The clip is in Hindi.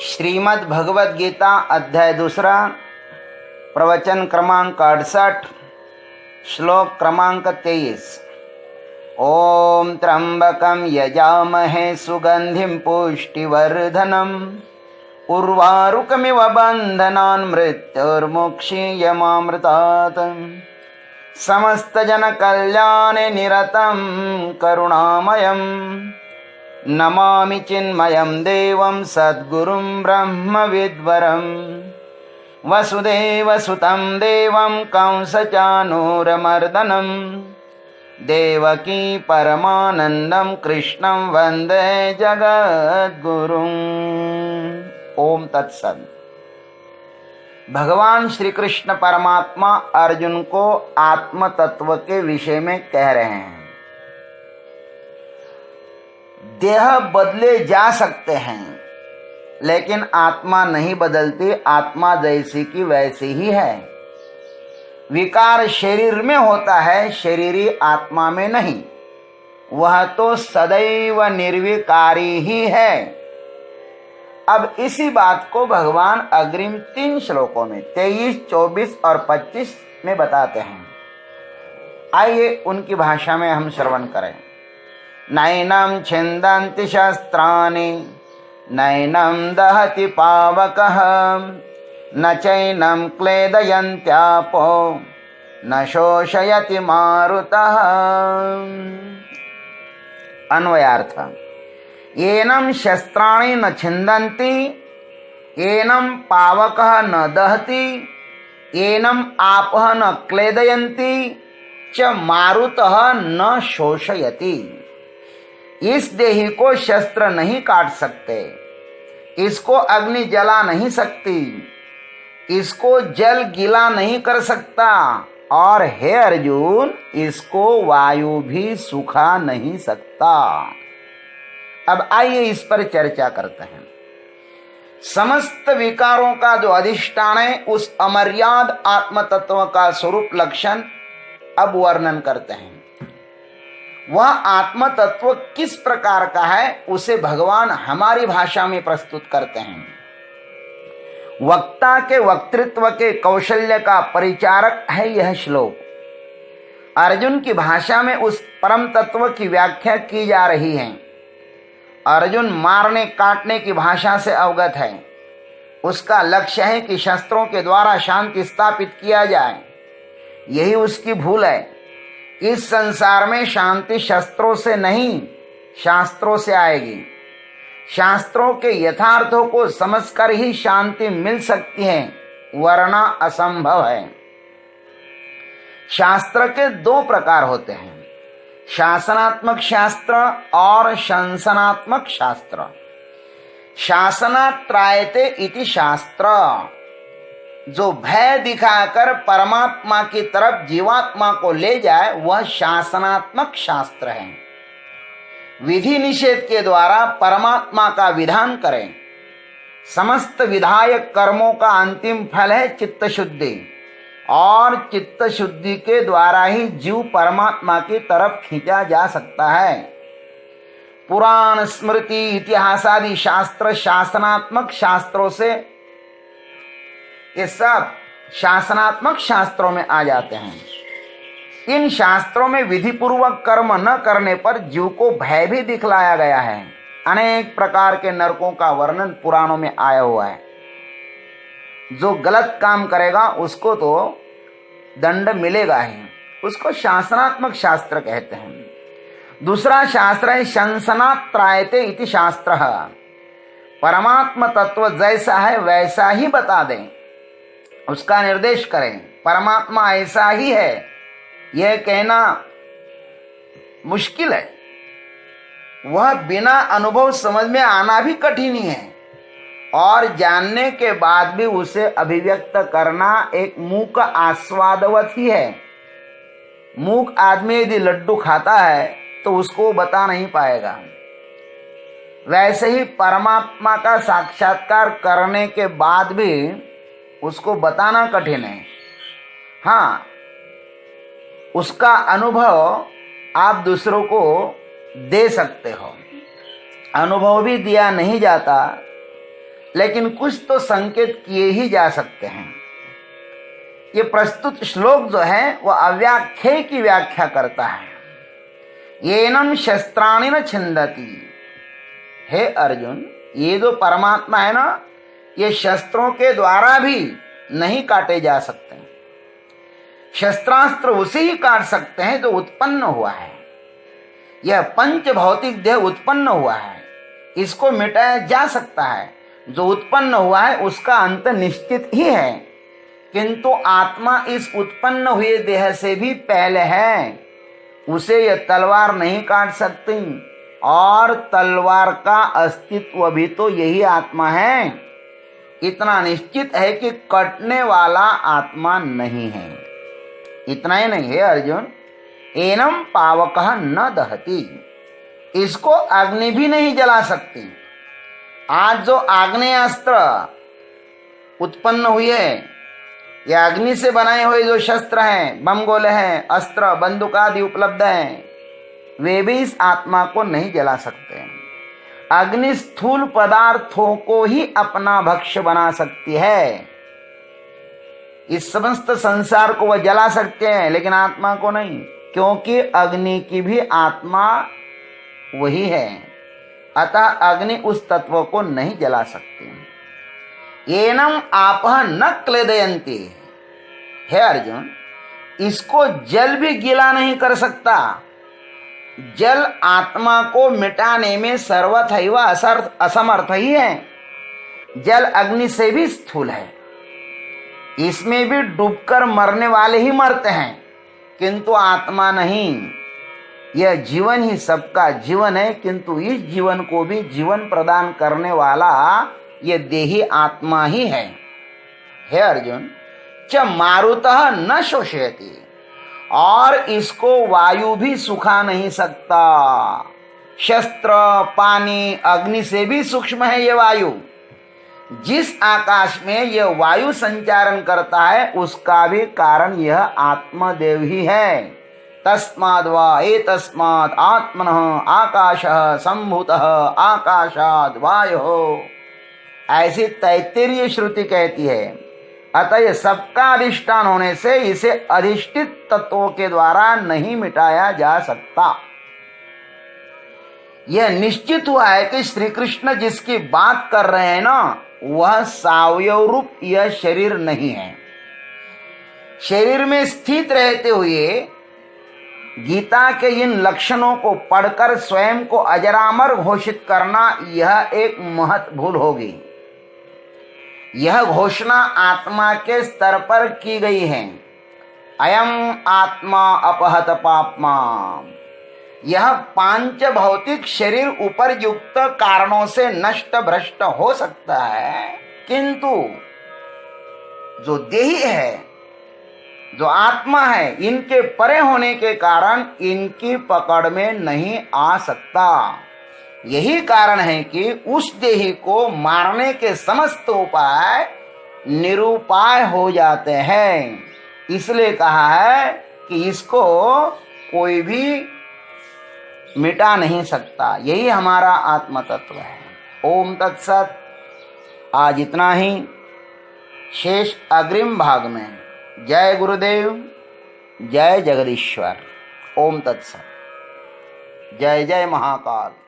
श्रीमद् भगवद गीता अध्याय 2 प्रवचन क्रमांक 68 श्लोक क्रमांक 23। ओम त्र्यंबकं यजामहे सुगंधिं पुष्टिवर्धनम् उर्वारुकमिव बन्धनान् मृत्युर्मुक्षीयमामृतात् समस्त जन कल्याणे निरतं करुणामयम् नमामि चिन्मयं देवं सद्गुरुं ब्रह्मविद्वरं वसुदेवसुतं देवं कंसचानूरमर्दनं देवकी परमानन्दं कृष्णं वन्दे जगद्गुरुम्। ओम तत्सत्। भगवान श्री कृष्ण परमात्मा अर्जुन को आत्म तत्व के विषय में कह रहे हैं। देह बदले जा सकते हैं लेकिन आत्मा नहीं बदलती, आत्मा जैसी की वैसी ही है। विकार शरीर में होता है, शरीरी आत्मा में नहीं, वह तो सदैव निर्विकारी ही है। अब इसी बात को भगवान अग्रिम 3 श्लोकों में 23, 24 और 25 में बताते हैं। आइए उनकी भाषा में हम श्रवण करें। नैनं छिन्दन्ति शस्त्राणि नैनं दहति पावकः न चैनं क्लेदयन्त्यापो न शोषयति मारुतः। अन्वयार्थ। येनं शस्त्राणि न छिन्दन्ति येनं पावकः न दहति येनं आपः न क्लेदयन्ति च मारुतः न शोषयति। इस देही को शस्त्र नहीं काट सकते, इसको अग्नि जला नहीं सकती, इसको जल गीला नहीं कर सकता और हे अर्जुन इसको वायु भी सुखा नहीं सकता। अब आइए इस पर चर्चा करते हैं। समस्त विकारों का जो अधिष्ठान है उस अमर्याद आत्म तत्व का स्वरूप लक्षण अब वर्णन करते हैं। वह आत्म तत्व किस प्रकार का है उसे भगवान हमारी भाषा में प्रस्तुत करते हैं। वक्ता के वक्तृत्व के कौशल्य का परिचारक है यह श्लोक। अर्जुन की भाषा में उस परम तत्व की व्याख्या की जा रही है। अर्जुन मारने काटने की भाषा से अवगत है। उसका लक्ष्य है कि शस्त्रों के द्वारा शांति स्थापित किया जाए। यही उसकी भूल है। इस संसार में शांति शस्त्रों से नहीं, शास्त्रों से आएगी। शास्त्रों के यथार्थों को समझकर ही शांति मिल सकती है, वरना असंभव है। शास्त्र के 2 प्रकार होते हैं, शासनात्मक शास्त्र और शंसनात्मक शास्त्र। शासनात् त्रायते इति शास्त्र, जो भय दिखाकर परमात्मा की तरफ जीवात्मा को ले जाए वह शासनात्मक शास्त्र है। विधि निषेध के द्वारा परमात्मा का विधान करें। समस्त विधायक कर्मों का अंतिम फल है चित्त शुद्धि, और चित्त शुद्धि के द्वारा ही जीव परमात्मा की तरफ खींचा जा सकता है। पुराण, स्मृति, इतिहास आदि शास्त्र शासनात्मक शास्त्रों से, ये सब शासनात्मक शास्त्रों में आ जाते हैं। इन शास्त्रों में विधि पूर्वक कर्म न करने पर जीव को भय भी दिखलाया गया है। अनेक प्रकार के नरकों का वर्णन पुराणों में आया हुआ है। जो गलत काम करेगा उसको तो दंड मिलेगा ही, उसको शासनात्मक शास्त्र कहते हैं। दूसरा शास्त्र है शंसनात् त्रायते इति शास्त्र। परमात्मा तत्व जैसा है वैसा ही बता दें, उसका निर्देश करें। परमात्मा ऐसा ही है यह कहना मुश्किल है, वह बिना अनुभव समझ में आना भी कठिन ही है, और जानने के बाद भी उसे अभिव्यक्त करना एक मूक आस्वादवत ही है। मूक आदमी यदि लड्डू खाता है तो उसको बता नहीं पाएगा। वैसे ही परमात्मा का साक्षात्कार करने के बाद भी उसको बताना कठिन है। हाँ, उसका अनुभव आप दूसरों को दे सकते हो। अनुभव भी दिया नहीं जाता लेकिन कुछ तो संकेत किए ही जा सकते हैं। ये प्रस्तुत श्लोक जो है वह अव्याख्या की व्याख्या करता है। येनम शस्त्राणि न छिंदति। हे अर्जुन, ये जो परमात्मा है ना, ये शस्त्रों के द्वारा भी नहीं काटे जा सकते। शस्त्रास्त्र उसे ही काट सकते हैं जो उत्पन्न हुआ है। यह पंच भौतिक देह उत्पन्न हुआ है, इसको मिटाया जा सकता है। जो उत्पन्न हुआ है उसका अंत निश्चित ही है, किंतु आत्मा इस उत्पन्न हुए देह से भी पहले है। उसे यह तलवार नहीं काट सकती, और तलवार का अस्तित्व भी तो यही आत्मा है। इतना निश्चित है कि कटने वाला आत्मा नहीं है। इतना ही नहीं है अर्जुन, एनम पावकः न दहति। इसको अग्नि भी नहीं जला सकती। आज जो आग्नेयास्त्र उत्पन्न हुए हैं, या अग्नि से बनाए हुए जो शस्त्र हैं, बम गोले हैं, अस्त्र बंदूक आदि उपलब्ध हैं, वे भी इस आत्मा को नहीं जला सकते। अग्नि स्थूल पदार्थों को ही अपना भक्ष्य बना सकती है। इस समस्त संसार को वह जला सकते हैं, लेकिन आत्मा को नहीं, क्योंकि अग्नि की भी आत्मा वही है। अतः अग्नि उस तत्व को नहीं जला सकती। एनम आपः न क्लेदयन्ति। हे अर्जुन, इसको जल भी गीला नहीं कर सकता। जल आत्मा को मिटाने में सर्वथैव असमर्थ ही है। जल अग्नि से भी स्थूल है, इसमें भी डूबकर मरने वाले ही मरते हैं, किंतु आत्मा नहीं। यह जीवन ही सबका जीवन है, किंतु इस जीवन को भी जीवन प्रदान करने वाला यह देही आत्मा ही है। हे अर्जुन, च मारुतः न शोषयति। और इसको वायु भी सुखा नहीं सकता। शस्त्र, पानी, अग्नि से भी सूक्ष्म है ये वायु। जिस आकाश में यह वायु संचारण करता है, उसका भी कारण यह आत्मदेव ही है। तस्माद् वा एतस्माद् आत्मनः आकाशः सम्भूतः आकाशाद् वायुः। ऐसी तैत्तिरीय श्रुति कहती है। अतः यह सबका अधिष्ठान होने से इसे अधिष्ठित तत्वों के द्वारा नहीं मिटाया जा सकता। यह निश्चित हुआ है कि श्री कृष्ण जिसकी बात कर रहे हैं ना, वह सावयव रूप यह शरीर नहीं है। शरीर में स्थित रहते हुए गीता के इन लक्षणों को पढ़कर स्वयं को अजरामर घोषित करना, यह एक महत भूल होगी। यह घोषणा आत्मा के स्तर पर की गई है। अयम आत्मा अपहत पाप्मा। यह पांच भौतिक शरीर उपरयुक्त कारणों से नष्ट भ्रष्ट हो सकता है, किंतु जो देही है, जो आत्मा है, इनके परे होने के कारण इनकी पकड़ में नहीं आ सकता। यही कारण है कि उस देही को मारने के समस्त उपाय निरुपाय हो जाते हैं। इसलिए कहा है कि इसको कोई भी मिटा नहीं सकता। यही हमारा आत्म तत्व है। ओम तत्सत। आज इतना ही। शेष अग्रिम भाग में। जय गुरुदेव, जय जगदीश्वर। ओम तत्सत। जय जय महाकाल।